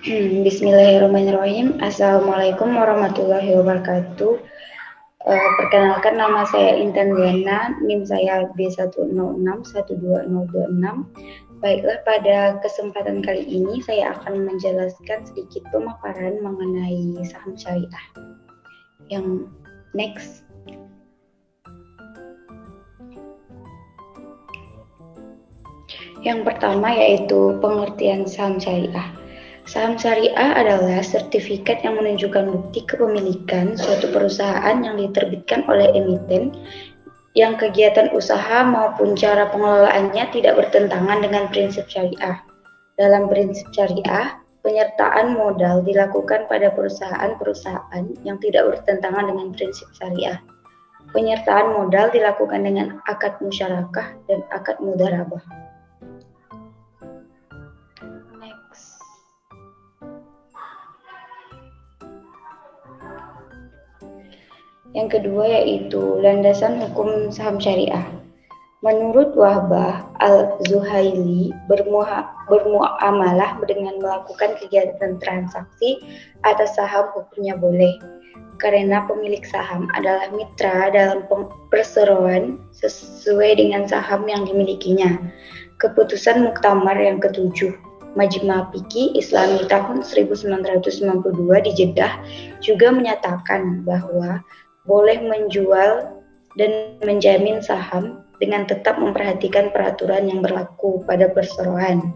Bismillahirrahmanirrahim. Assalamualaikum warahmatullahi wabarakatuh. Perkenalkan, nama saya Intan Diana, NIM saya B1061226. Baiklah, pada kesempatan kali ini saya akan menjelaskan sedikit pemaparan mengenai saham syariah. Yang next. Yang pertama yaitu pengertian saham syariah. Saham syariah adalah sertifikat yang menunjukkan bukti kepemilikan suatu perusahaan yang diterbitkan oleh emiten yang kegiatan usaha maupun cara pengelolaannya tidak bertentangan dengan prinsip syariah. Dalam prinsip syariah, penyertaan modal dilakukan pada perusahaan-perusahaan yang tidak bertentangan dengan prinsip syariah. Penyertaan modal dilakukan dengan akad musyarakah dan akad mudharabah. Yang kedua yaitu landasan hukum saham syariah. Menurut Wahbah Al-Zuhaili, bermuamalah dengan melakukan kegiatan transaksi atas saham hukumnya boleh, karena pemilik saham adalah mitra dalam perseroan sesuai dengan saham yang dimilikinya. Keputusan Muktamar yang ke-7 Majma' Fiqih Islami tahun 1992 di Jeddah juga menyatakan bahwa boleh menjual dan menjamin saham dengan tetap memperhatikan peraturan yang berlaku pada perseroan.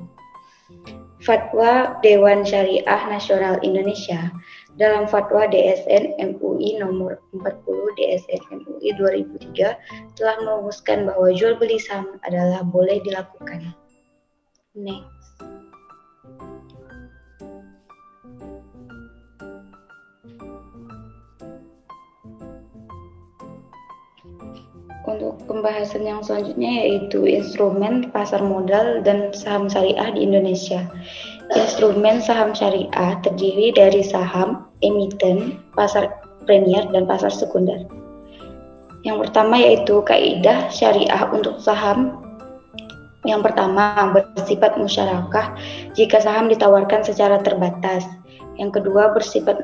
Fatwa Dewan Syariah Nasional Indonesia dalam Fatwa DSN MUI nomor 40 DSN MUI 2003 telah merumuskan bahwa jual beli saham adalah boleh dilakukan. Next. Untuk pembahasan yang selanjutnya yaitu instrumen pasar modal dan saham syariah di Indonesia. Instrumen saham syariah terdiri dari saham, emiten, pasar premier, dan pasar sekunder. Yang pertama yaitu kaidah syariah untuk saham. Yang pertama, bersifat musyarakah jika saham ditawarkan secara terbatas. Yang kedua, bersifat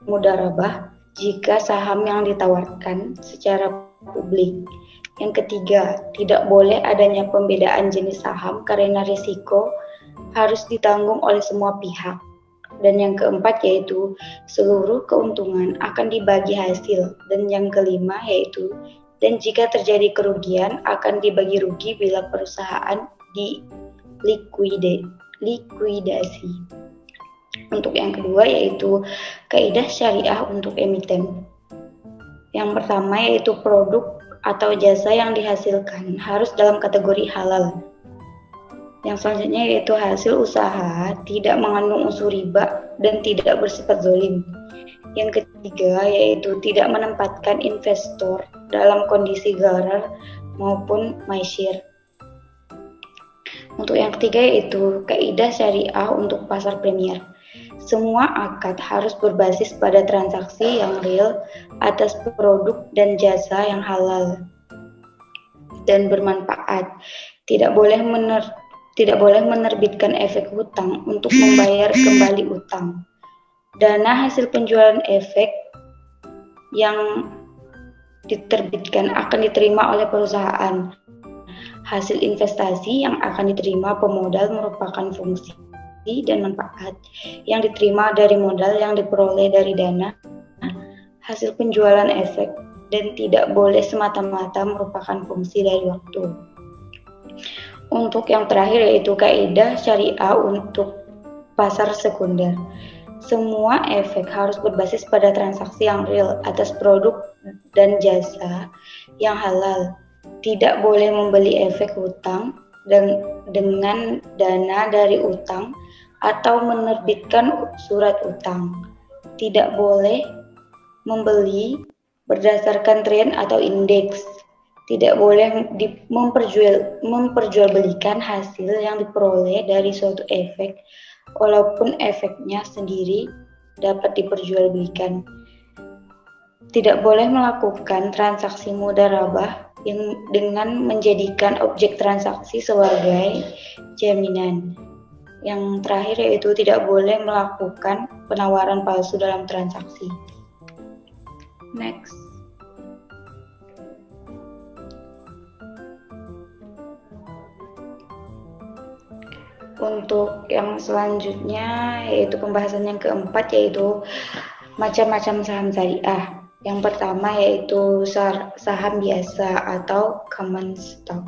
mudharabah jika saham yang ditawarkan secara publik. Yang ketiga, tidak boleh adanya pembedaan jenis saham karena risiko harus ditanggung oleh semua pihak. Dan yang keempat yaitu seluruh keuntungan akan dibagi hasil. Dan yang kelima yaitu dan jika terjadi kerugian akan dibagi rugi bila perusahaan likuidasi. Untuk yang kedua yaitu kaidah syariah untuk emiten. Yang pertama yaitu produk atau jasa yang dihasilkan harus dalam kategori halal. Yang selanjutnya yaitu hasil usaha tidak mengandung unsur riba dan tidak bersifat zalim. Yang ketiga yaitu tidak menempatkan investor dalam kondisi gharar maupun maisir. Untuk yang ketiga yaitu kaidah syariah untuk pasar premier. Semua akad harus berbasis pada transaksi yang real atas produk dan jasa yang halal dan bermanfaat. Tidak boleh menerbitkan efek hutang untuk membayar kembali utang. Dana hasil penjualan efek yang diterbitkan akan diterima oleh perusahaan. Hasil investasi yang akan diterima pemodal merupakan fungsi dan manfaat yang diterima dari modal yang diperoleh dari dana hasil penjualan efek dan tidak boleh semata-mata merupakan fungsi dari waktu. Untuk yang terakhir yaitu kaidah syariah untuk pasar sekunder. Semua efek harus berbasis pada transaksi yang real atas produk dan jasa yang halal. Tidak boleh membeli efek hutang dan dengan dana dari utang atau menerbitkan surat utang. Tidak boleh membeli berdasarkan tren atau indeks. Tidak boleh memperjualbelikan hasil yang diperoleh dari suatu efek, walaupun efeknya sendiri dapat diperjualbelikan. Tidak boleh melakukan transaksi mudharabah dengan menjadikan objek transaksi sebagai jaminan. Yang terakhir yaitu tidak boleh melakukan penawaran palsu dalam transaksi. Next. Untuk yang selanjutnya yaitu pembahasan yang keempat yaitu macam-macam saham syariah. Yang pertama yaitu saham biasa atau common stock.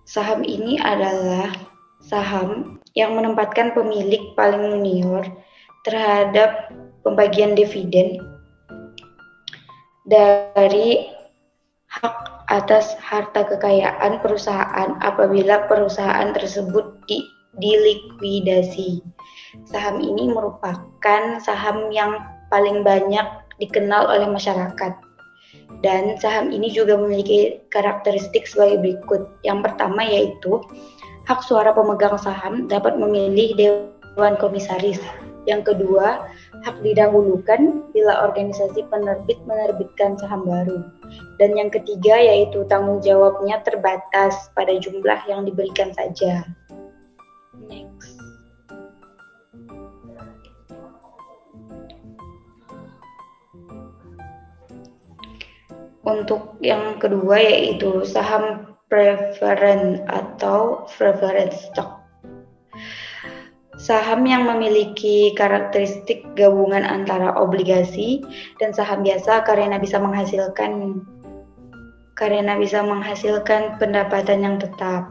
Saham ini adalah saham yang menempatkan pemilik paling junior terhadap pembagian dividen dari hak atas harta kekayaan perusahaan apabila perusahaan tersebut dilikuidasi. Saham ini merupakan saham yang paling banyak dikenal oleh masyarakat. Dan saham ini juga memiliki karakteristik sebagai berikut. Yang pertama yaitu hak suara pemegang saham dapat memilih dewan komisaris. Yang kedua, hak didahulukan bila organisasi penerbit menerbitkan saham baru. Dan yang ketiga yaitu tanggung jawabnya terbatas pada jumlah yang diberikan saja. Next. Untuk yang kedua yaitu saham preference atau preference stock. Saham yang memiliki karakteristik gabungan antara obligasi dan saham biasa karena bisa menghasilkan pendapatan yang tetap.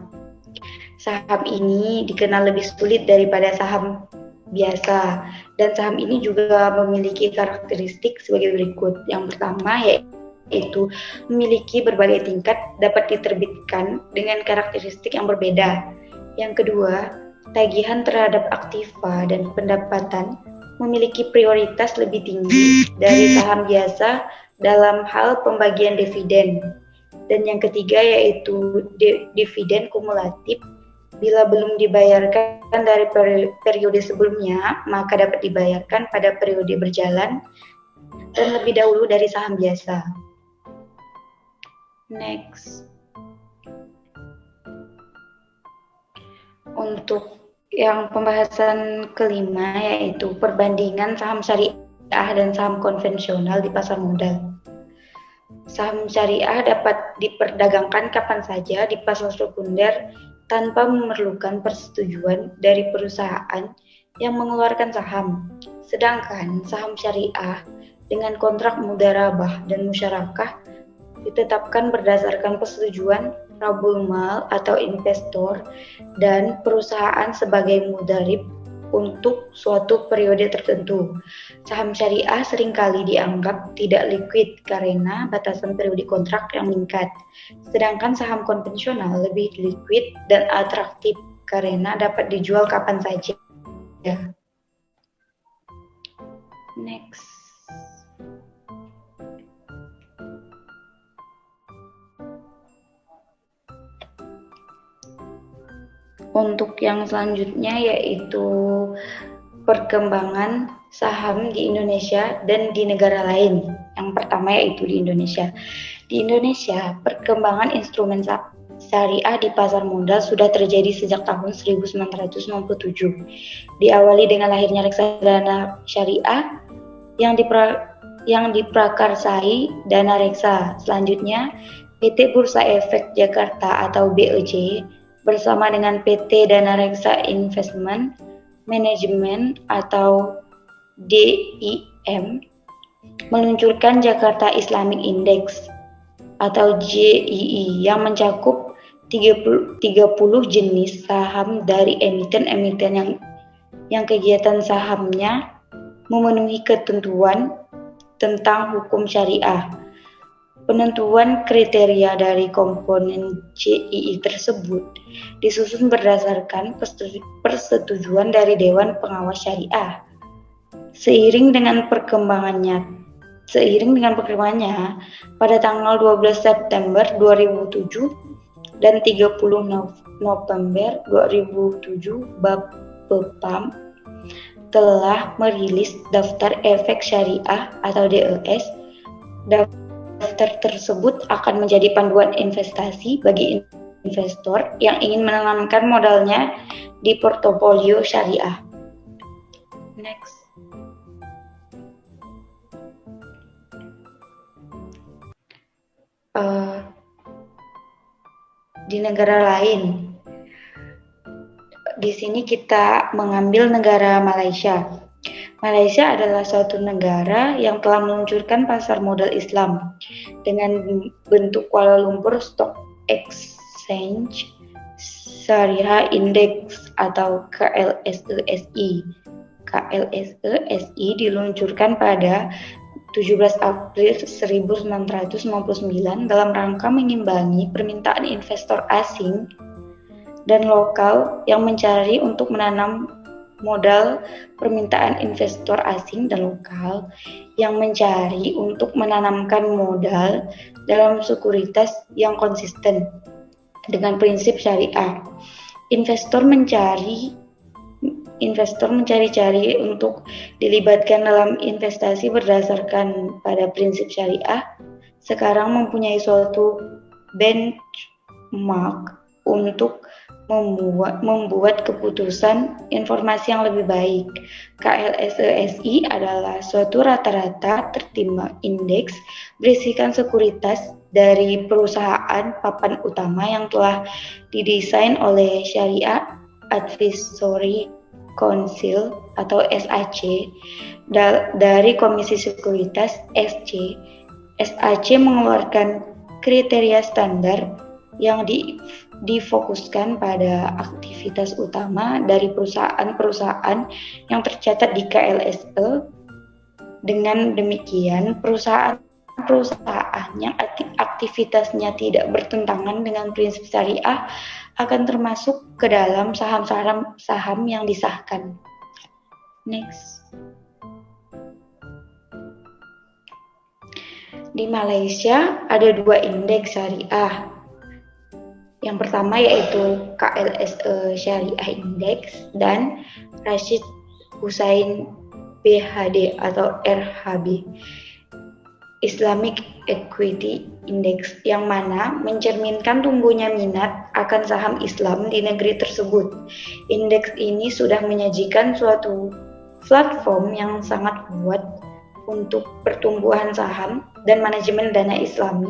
Saham ini dikenal lebih sulit daripada saham biasa dan saham ini juga memiliki karakteristik sebagai berikut. Yang pertama yaitu memiliki berbagai tingkat dapat diterbitkan dengan karakteristik yang berbeda. Yang kedua, tagihan terhadap aktiva dan pendapatan memiliki prioritas lebih tinggi dari saham biasa dalam hal pembagian dividen. Dan yang ketiga yaitu dividen kumulatif bila belum dibayarkan dari periode sebelumnya, maka dapat dibayarkan pada periode berjalan dan lebih dahulu dari saham biasa. Next. Untuk yang pembahasan kelima yaitu perbandingan saham syariah dan saham konvensional di pasar modal. Saham syariah dapat diperdagangkan kapan saja di pasar sekunder tanpa memerlukan persetujuan dari perusahaan yang mengeluarkan saham. Sedangkan saham syariah dengan kontrak mudharabah dan musyarakah ditetapkan berdasarkan persetujuan Rabul Mal atau investor dan perusahaan sebagai mudharib untuk suatu periode tertentu. Saham syariah seringkali dianggap tidak liquid karena batasan periode kontrak yang meningkat. Sedangkan saham konvensional lebih liquid dan atraktif karena dapat dijual kapan saja. Next. Untuk yang selanjutnya yaitu perkembangan saham di Indonesia dan di negara lain. Yang pertama yaitu di Indonesia. Di Indonesia, perkembangan instrumen syariah di pasar modal sudah terjadi sejak tahun 1997. Diawali dengan lahirnya reksadana syariah yang diprakarsai Dana Reksa. Selanjutnya, PT Bursa Efek Jakarta atau BEJ bersama dengan PT Dana Reksa Investment Management atau DIM meluncurkan Jakarta Islamic Index atau JII yang mencakup 30 jenis saham dari emiten-emiten yang kegiatan sahamnya memenuhi ketentuan tentang hukum syariah. Penentuan kriteria dari komponen JII tersebut disusun berdasarkan persetujuan dari Dewan Pengawas Syariah. Seiring dengan perkembangannya, pada tanggal 12 September 2007 dan 30 November 2007, Bapepam telah merilis Daftar Efek Syariah atau DES. Daftar tersebut akan menjadi panduan investasi bagi investor yang ingin menanamkan modalnya di portofolio syariah. Next. Di negara lain. Di sini kita mengambil negara Malaysia. Malaysia adalah suatu negara yang telah meluncurkan pasar modal Islam dengan bentuk Kuala Lumpur Stock Exchange Syariah Index atau KLSESI. KLSESI diluncurkan pada 17 April 1999 dalam rangka mengimbangi permintaan investor asing dan lokal yang mencari untuk menanam modal. Permintaan investor asing dan lokal yang mencari untuk menanamkan modal dalam sekuritas yang konsisten dengan prinsip syariah. Investor mencari-cari untuk dilibatkan dalam investasi berdasarkan pada prinsip syariah sekarang mempunyai suatu benchmark untuk membuat keputusan informasi yang lebih baik. KLSESI adalah suatu rata-rata tertimbang indeks berisikan sekuritas dari perusahaan papan utama yang telah didesain oleh Syariah Advisory Council atau SAC dari Komisi Sekuritas SC. SAC mengeluarkan kriteria standar yang difokuskan pada aktivitas utama dari perusahaan-perusahaan yang tercatat di KLSE. Dengan demikian, perusahaan-perusahaan yang aktivitasnya tidak bertentangan dengan prinsip syariah akan termasuk ke dalam saham yang disahkan. Next. Di Malaysia ada 2 indeks syariah. Yang pertama yaitu KLSE Syariah Index dan Rashid Hussain BHD atau RHB Islamic Equity Index, yang mana mencerminkan tumbuhnya minat akan saham Islam di negeri tersebut. Indeks ini sudah menyajikan suatu platform yang sangat kuat untuk pertumbuhan saham dan manajemen dana Islami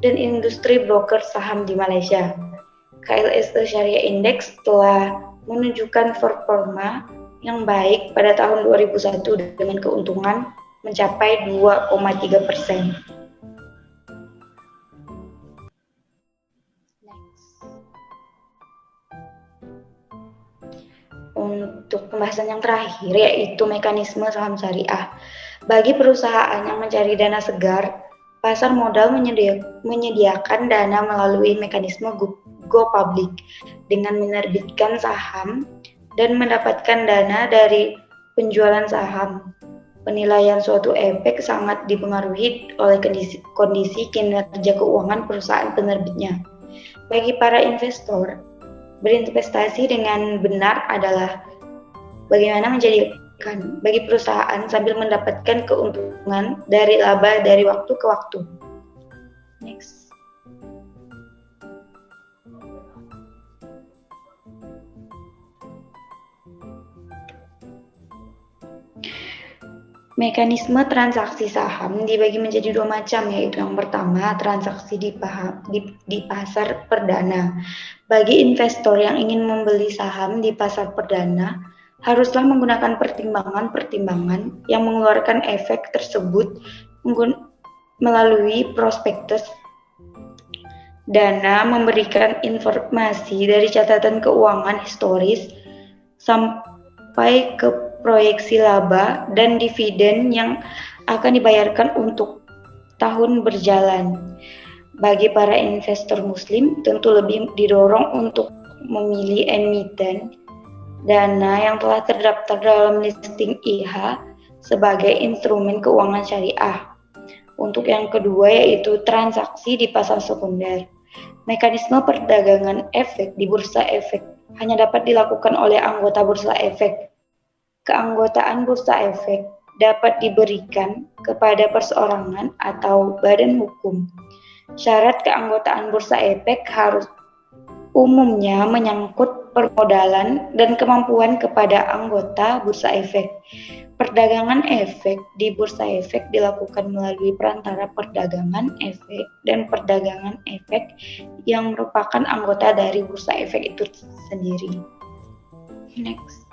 dan industri broker saham di Malaysia. KLSE Syariah Index telah menunjukkan performa yang baik pada tahun 2001 dengan keuntungan mencapai 2,3%. Untuk pembahasan yang terakhir yaitu mekanisme saham syariah. Bagi perusahaan yang mencari dana segar, pasar modal menyediakan dana melalui mekanisme go public dengan menerbitkan saham dan mendapatkan dana dari penjualan saham. Penilaian suatu efek sangat dipengaruhi oleh kondisi kinerja keuangan perusahaan penerbitnya. Bagi para investor, berinvestasi dengan benar adalah bagaimana menjadikan bagi perusahaan sambil mendapatkan keuntungan dari laba dari waktu ke waktu. Next. Mekanisme transaksi saham dibagi menjadi 2 macam, yaitu yang pertama transaksi di pasar perdana. Bagi investor yang ingin membeli saham di pasar perdana, haruslah menggunakan pertimbangan yang mengeluarkan efek tersebut melalui prospektus. Dana memberikan informasi dari catatan keuangan historis sampai ke proyeksi laba dan dividen yang akan dibayarkan untuk tahun berjalan. Bagi para investor muslim, tentu lebih didorong untuk memilih emiten dana yang telah terdaftar dalam listing IH sebagai instrumen keuangan syariah. Untuk yang kedua yaitu transaksi di pasar sekunder. Mekanisme perdagangan efek di bursa efek hanya dapat dilakukan oleh anggota bursa efek. Keanggotaan bursa efek dapat diberikan kepada perseorangan atau badan hukum. Syarat keanggotaan bursa efek umumnya menyangkut permodalan dan kemampuan kepada anggota bursa efek. Perdagangan efek di bursa efek dilakukan melalui perantara perdagangan efek dan perdagangan efek yang merupakan anggota dari bursa efek itu sendiri. Next.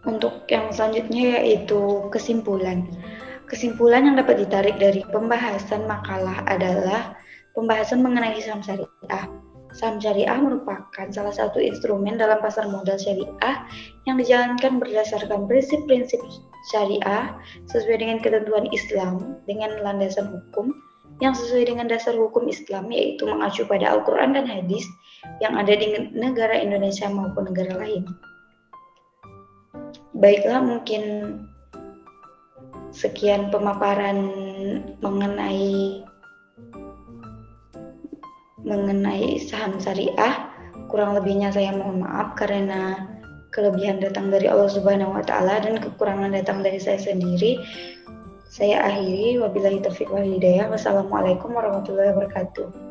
Untuk yang selanjutnya yaitu kesimpulan. Kesimpulan yang dapat ditarik dari pembahasan makalah adalah pembahasan mengenai saham syariah. Saham syariah merupakan salah satu instrumen dalam pasar modal syariah yang dijalankan berdasarkan prinsip-prinsip syariah sesuai dengan ketentuan Islam dengan landasan hukum yang sesuai dengan dasar hukum Islam, yaitu mengacu pada Al-Quran dan hadis yang ada di negara Indonesia maupun negara lain. Baiklah, mungkin sekian pemaparan mengenai saham syariah. Kurang lebihnya saya mohon maaf karena kelebihan datang dari Allah Subhanahu wa taala dan kekurangan datang dari saya sendiri. Saya akhiri, wabillahi taufiq wal hidayah. Wassalamualaikum warahmatullahi wabarakatuh.